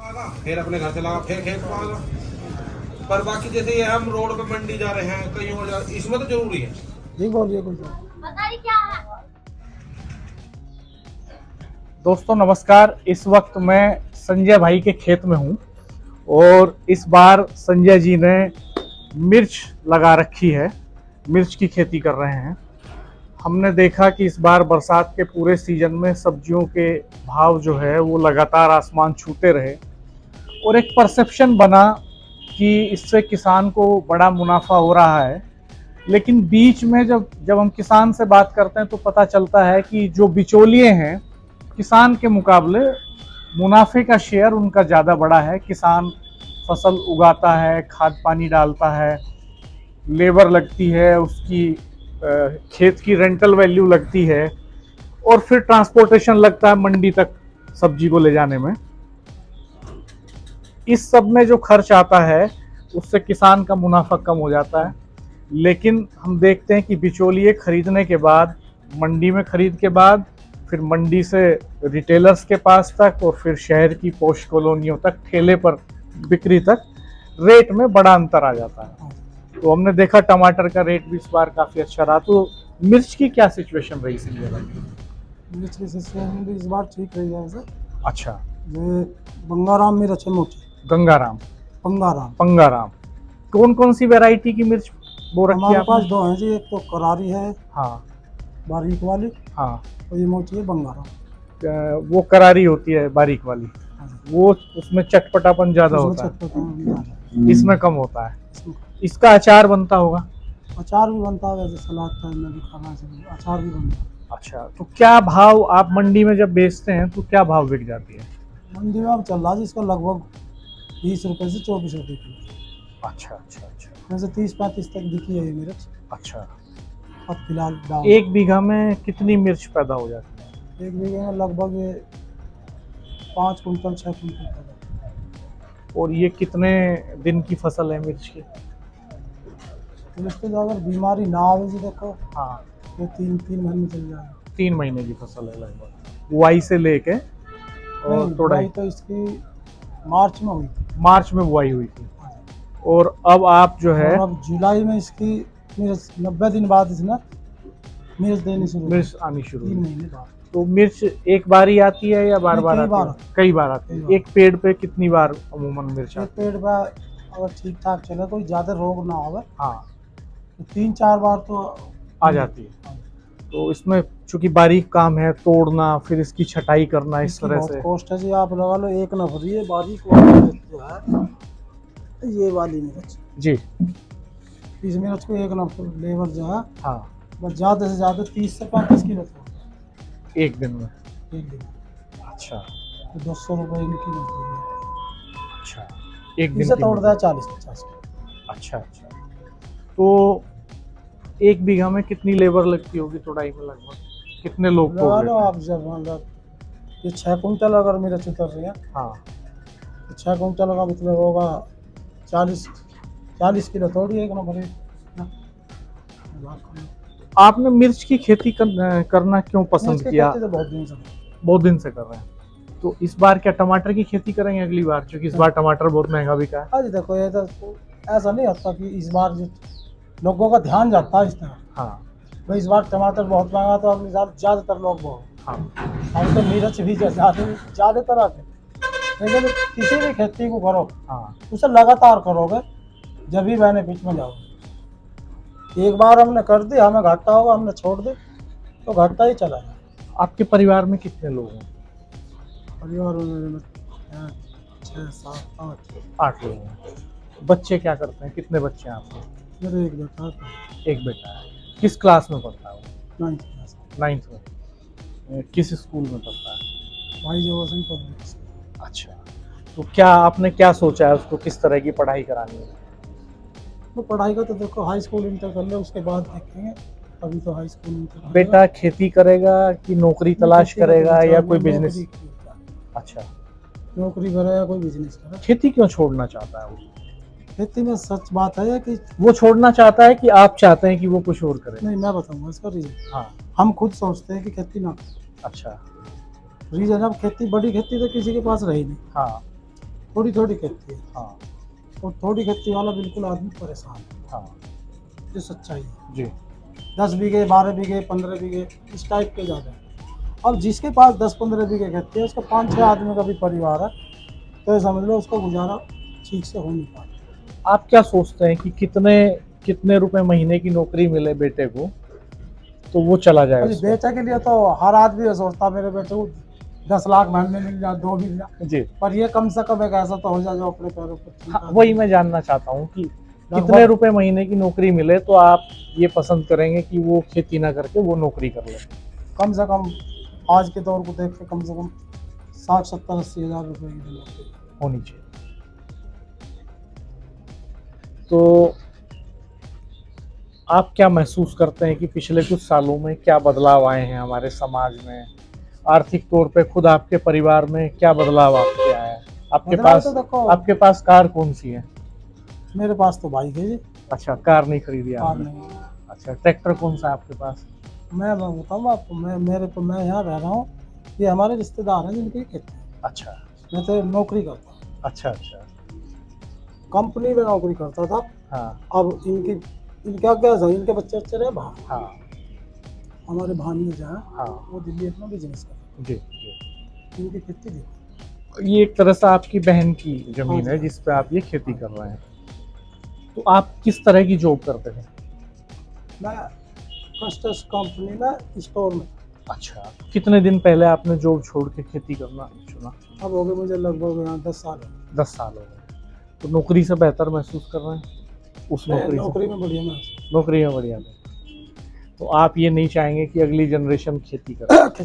फिर अपने घर से लगा फिर खेत में आएगा। पर बाकी जैसे ये हम रोड पे मंडी जा रहे हैं कहीं और जा, इसमें तो जरूरी है। जी बोलिए कुछ। दोस्तों नमस्कार। इस वक्त मैं संजय भाई के खेत में हूँ और इस बार संजय जी ने मिर्च लगा रखी है, मिर्च की खेती कर रहे हैं। हमने देखा कि इस बार बरसात के पूरे सीजन में सब्जियों के भाव जो है वो लगातार आसमान छूते रहे और एक परसेप्शन बना कि इससे किसान को बड़ा मुनाफा हो रहा है। लेकिन बीच में जब हम किसान से बात करते हैं तो पता चलता है कि जो बिचौलिए हैं किसान के मुकाबले मुनाफे का शेयर उनका ज़्यादा बड़ा है। किसान फसल उगाता है, खाद पानी डालता है, लेबर लगती है, उसकी खेत की रेंटल वैल्यू लगती है और फिर ट्रांसपोर्टेशन लगता है मंडी तक सब्जी को ले जाने में। इस सब में जो खर्च आता है उससे किसान का मुनाफा कम हो जाता है। लेकिन हम देखते हैं कि बिचौलिए खरीदने के बाद, मंडी में खरीद के बाद, फिर मंडी से रिटेलर्स के पास तक और फिर शहर की पोश कॉलोनियों तक, ठेले पर बिक्री तक, रेट में बड़ा अंतर आ जाता है। तो हमने देखा टमाटर का रेट भी इस बार काफ़ी अच्छा रहा। तो मिर्च की क्या सिचुएशन रही संजय भाई? मिर्च की सिचुएशन भी इस बार ठीक रही है सर। अच्छा, ये बंगाराम मिर्च है मोटी। गंगाराम, पंगाराम पंगाराम। कौन कौन सी वैरायटी की मिर्च बो रखी है हमारे आपने? पास दो हैं जी, एक तो करारी है हाँ बारीक वाली, हाँ। और ये मोटी है बंगाराम। वो करारी होती है बारीक वाली, वो उसमें चटपटापन ज़्यादा उसमें होता है, चटपटा ज़्यादा है। इसमें कम होता है। इसमें इसका अचार बनता होगा। अचार भी बनता है, वैसे सलाद टाइप में भी खाना चाहिए, अचार भी बनता है। अच्छा, तो क्या भाव आप मंडी में जब बेचते हैं तो क्या भाव बिक जाती है? मंडी में अब चल रहा है जी इसका लगभग 20 रुपये से 24 रुपये किलो। अच्छा अच्छा अच्छा वैसे 30-35 तक बिकी है ये मिर्च अच्छा। अब फिलहाल दाम। एक बीघा में कितनी मिर्च पैदा हो जाती है? एक बीघे में लगभग ये 5 कुंटल 6 कुंटल का। और ये कितने दिन की फसल है मिर्च की? तो इस पर अगर बीमारी ना आवे जी देखो, हाँ, ये 3 महीने चल जाएगा। 3 महीने की फसल है लगभग, बुआई से लेके और नहीं, तोड़ाई। बुआई तो इसकी मार्च में हुई थी। मार्च में बुआई हुई थी और अब आप जो है और अब जुलाई में इसकी मिर्च 90 दिन बाद इसने मिर्च देनी शुरू की। मिर्च आनी शुरू 3 हुई। महीने बाद। तो मिर्च एक बार ही आती है या बार नहीं, बार कई आती बार है? आती है। कई बार आती कई है। बार। एक पेड़ पे कितनी बार अमूमन मिर्च एक आती है? पेड़ पर अगर ठीक ठाक चले, कोई ज़्यादा रोग ना आवे, हाँ, तो 3-4 बार तो आ जाती है। तो इसमें चूंकि बारीक काम है, तोड़ना, फिर इसकी छटाई करना, इस इसकी तरह बहुत से। कॉस्ट है जी। आप लगा लो एक नफरी है बारीक वाली मिर्च जो है, ये वाली मिर्च, जी इस मिर्च को एक नफर लेबर जो है हाँ, बस ज़्यादा से ज़्यादा 30 से 35 किलो तोड़ता है एक दिन में। एक दिन। अच्छा तो 200 रुपये इनकी मजदूरी है। अच्छा, एक दिन इसे की तोड़ता है मजदूरी। 40-50 किलो। अच्छा अच्छा। तो एक बीघा में कितनी लेबर लगती होगी तोड़ाई में? लगभग कितने लोग लगा तोड़ लो लेते हैं? आप, जब मतलब ये 6 कुंटल अगर मिर्च उतर रही है हाँ, तो 6 कुंटल का मतलब होगा 40 किलो तोड़ी एक नंबर। आपने मिर्च की खेती करना क्यों पसंद मिर्च की किया? खेती तो बहुत दिन से बहुत दिन से कर रहे हैं। तो इस बार क्या टमाटर की खेती करेंगे अगली बार? क्योंकि इस बार टमाटर बहुत महंगा बिका है। आज देखो, ये तो ऐसा नहीं होता कि इस बार जो लोगों का ध्यान जाता है इस तरह, हाँ भाई इस बार टमाटर बहुत महंगा तो अगली साल ज़्यादातर लोग बहुत। हाँ अब तो मिर्च भी ज़्यादातर आते, लेकिन किसी भी खेती को करो हाँ। उसे लगातार करोगे जब भी बेनिफिट में जाओगे। एक बार हमने कर दी, हमें घाटा होगा, हमने छोड़ दी तो घाटा ही चला जाए। आपके परिवार में कितने लोग हैं? परिवार में मेरे में 6, 7, 8 8 लोग हैं। बच्चे क्या करते हैं? कितने बच्चे हैं आपके? मेरे एक बेटा है, एक बेटा है। किस क्लास में पढ़ता है वो? 9th class. 9th में। किस स्कूल में पढ़ता है? भाई जो वैसे ही पब्लिक स्कूल। अच्छा, तो क्या आपने क्या सोचा है उसको किस तरह की पढ़ाई करानी है? तो पढ़ाई का तो देखो हाई स्कूल इंटर कर ले, उसके बाद देखेंगे। अभी तो हाई स्कूल इंटर करेगा। बेटा खेती करेगा कि नौकरी तलाश खेती का तो करेगा विचार या नहीं, कोई बिजनेस? अच्छा, नौकरी करे या कोई बिजनेस करे। खेती क्यों छोड़ना चाहता है वो? खेती में सच बात है कि वो छोड़ना चाहता है कि आप चाहते हैं कि वो कुछ और करे? नहीं, मैं बताऊंगा इसका रीजन। हाँ। हम खुद सोचते हैं कि खेती ना करें। अच्छा। रीजन, अब खेती, बड़ी खेती तो किसी के पास रही नहीं। हाँ थोड़ी थोड़ी खेती है। हाँ और थोड़ी खेती वाला बिल्कुल आदमी परेशान है, हाँ ये सच्चाई है। जी 10 बीघे 12 बीघे 15 बीघे इस टाइप के ज़्यादा है। अब जिसके पास 10-15 बीघे खेती है उसका 5-6 आदमी का भी परिवार है, तो ये समझ लो उसका गुजारा ठीक से हो नहीं पा रहा। आप क्या सोचते हैं कि कितने कितने रुपए महीने की नौकरी मिले बेटे को तो वो चला जाए अभी उसका? बेटे के लिए तो हर आदमी ये सोचता मेरे बेटे को 10 लाख महीने मिल जाए, 2 मिल जाए, जी पर ये कम से कम एक ऐसा तो हो जाए जो अपने पैरों पर हाँ, खड़ा वही हो। मैं जानना चाहता हूँ कि लगभग- कितने रुपए महीने की नौकरी मिले तो आप ये पसंद करेंगे कि वो खेती ना करके वो नौकरी कर ले? कम से कम आज के दौर को देख के कम से कम 60-70-80 हज़ार रुपये की नौकरी होनी चाहिए। तो आप क्या महसूस करते हैं कि पिछले कुछ सालों में क्या बदलाव आए हैं हमारे समाज में, आर्थिक तौर पे खुद आपके परिवार में क्या बदलाव आपके आया है? बदलाव तो देखो, आपके पास कार कौन सी है? मेरे पास तो बाइक है जी, अच्छा कार नहीं खरीदी कार आपने? नहीं है। अच्छा ट्रैक्टर कौन सा है आपके पास? मैं बताऊँ आपको, मैं यहाँ रह रहा हूँ, ये हमारे रिश्तेदार हैं जिनकी खेती है। अच्छा मैं तो नौकरी करता हूँ, अच्छा अच्छा कंपनी में नौकरी करता था। हाँ अब इनका क्या था, इनके बच्चे रहे बाहर, हाँ हमारे भानी जो है हाँ वो दिल्ली अपना बिजनेस करते जी हैं, इनकी खेती थी। जी। ये एक तरह से आपकी बहन की जमीन हाँ है जी। जिस पे आप ये खेती कर रहे हैं। तो आप किस तरह की जॉब करते हैं? मैं कस्टर्स कंपनी में स्टोर में, अच्छा कितने दिन पहले आपने जॉब छोड़ के खेती करना चुना? अब हो गए मुझे लगभग यहाँ 10 साल हो 10 साल हो गए। तो नौकरी से बेहतर महसूस कर रहे हैं उस गए। नौकरी से? नौकरी में बढ़िया मैं नौकरी में बढ़िया है। तो आप ये नहीं चाहेंगे कि अगली जनरेशन खेती करे?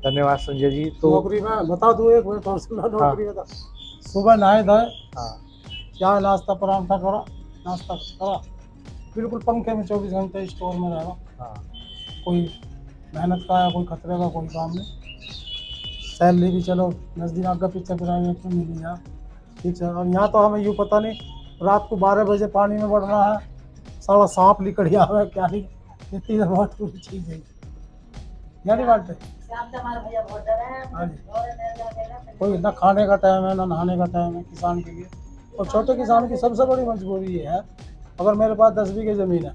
धन्यवाद संजय जी। तो नौकरी में बता दूँ एक मिनट और सुना, नौकरी में था सुबह नहाए धोए, हाँ चाय नाश्ता परांठा करा, नाश्ता करा, बिल्कुल पंखे में 24 घंटे स्टोर में रहेगा। हाँ कोई मेहनत का है, कोई खतरे का कोई काम नहीं। सैलरी भी चलो नज़दीक आगे पीछे प्राइवेट में मिली जाए, ठीक है। और यहाँ तो हमें यूँ पता नहीं रात को 12 बजे पानी में बढ़ रहा है, साला सांप लिकड़िया हुआ है क्या नहीं, इतनी तो बहुत बुरी चीज़ है। यानी बात है हाँ जी, कोई ना खाने का टाइम है ना नहाने का टाइम है किसान के लिए। और छोटे किसान की सबसे बड़ी मजबूरी ये है, अगर मेरे पास 10 बीघे ज़मीन है,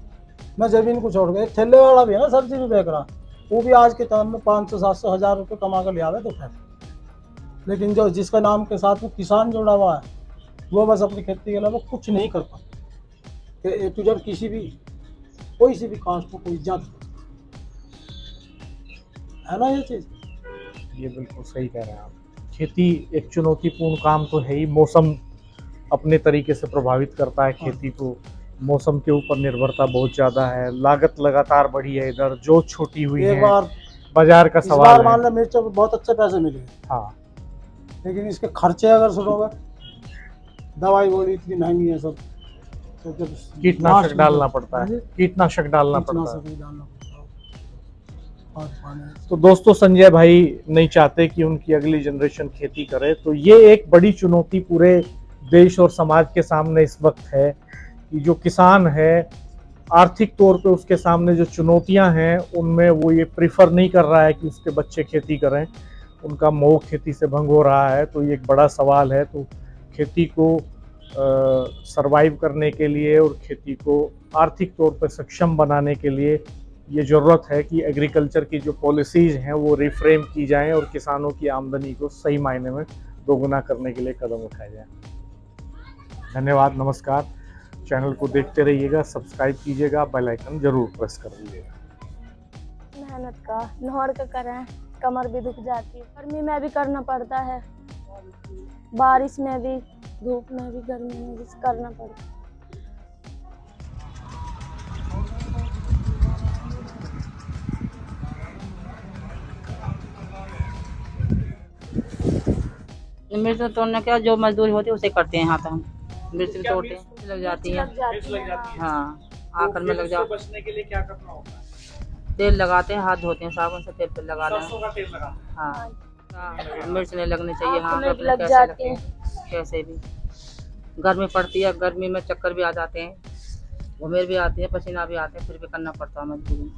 मैं ज़मीन को छोड़ के, ठेले वाला भी है ना सब्जी भी बेच रहा, वो भी आज के टाइम में 500-700 हज़ार रुपये कमा कर ले आवे तो है। लेकिन जो जिसका नाम के साथ में किसान जुड़ा हुआ है वो बस अपनी खेती के अलावा कुछ नहीं कर पाता। ए टू जेड किसी भी कोई सी भी कास्ट को कोई इज्जत है ना, ये चीज़। ये बिल्कुल सही कह रहे हैं आप। खेती एक चुनौतीपूर्ण काम तो है ही। मौसम अपने तरीके से प्रभावित करता है खेती को, मौसम के ऊपर निर्भरता बहुत ज़्यादा है, लागत लगातार बढ़ी है, इधर जो छोटी हुई एक है, बार बाजार का इस सवाल बार है। मान लो मिर्च बहुत अच्छे पैसे मिले, हाँ लेकिन इसके खर्चे अगर सुनोगे, दवाई गोली इतनी महंगी है सब, तो जब कीटनाशक लास्ट डालना में पड़ता हाँ है, जी, कीटनाशक डालना पड़ता है। कीटनाशक भी डालना पड़ता है, खाद पानी। तो दोस्तों संजय भाई नहीं चाहते कि उनकी अगली जनरेशन खेती करे, तो ये एक बड़ी चुनौती पूरे देश और समाज के सामने इस वक्त है कि जो किसान है आर्थिक तौर पे उसके सामने जो चुनौतियां हैं उनमें वो ये प्रीफर नहीं कर रहा है कि उसके बच्चे खेती करें, उनका मोह खेती से भंग हो रहा है। तो ये एक बड़ा सवाल है। तो खेती को सरवाइव करने के लिए और खेती को आर्थिक तौर पर सक्षम बनाने के लिए ये ज़रूरत है कि एग्रीकल्चर की जो पॉलिसीज़ हैं वो रिफ्रेम की जाएं और किसानों की आमदनी को सही मायने में दोगुना करने के लिए कदम उठाए जाएं। धन्यवाद, नमस्कार। चैनल को देखते रहिएगा, सब्सक्राइब कीजिएगा, बेल आइकन जरूर प्रेस कर दीजिएगा। मेहनत का नहर का करें, कमर भी दुख जाती है, गर्मी में भी करना पड़ता है, बारिश में भी, धूप में भी, गर्मी में भी करना पड़ता है। मिर्च तोड़ने का जो मजदूरी होती है उसे करते हैं यहाँ पे हम। मिर्च भी तोड़ते हैं, लग जाती है। हाँ आकर में लग जाती है। बचने के लिए क्या करना होता है? तेल लगाते हैं, हाथ धोते हैं, साबुन से तेल पे लगा लें। सरसों का तेल लगाना है। हाँ मिर्च नहीं लगनी चाहिए। हाँ आँख में कभी लग कैसे जाती लगते हैं, कैसे भी। गर्मी पड़ती है, गर्मी में चक्कर भी आ जाते हैं, घुमेर भी आती है, पसीना भी आते हैं, फिर भी करना पड़ता है मजबूरी में।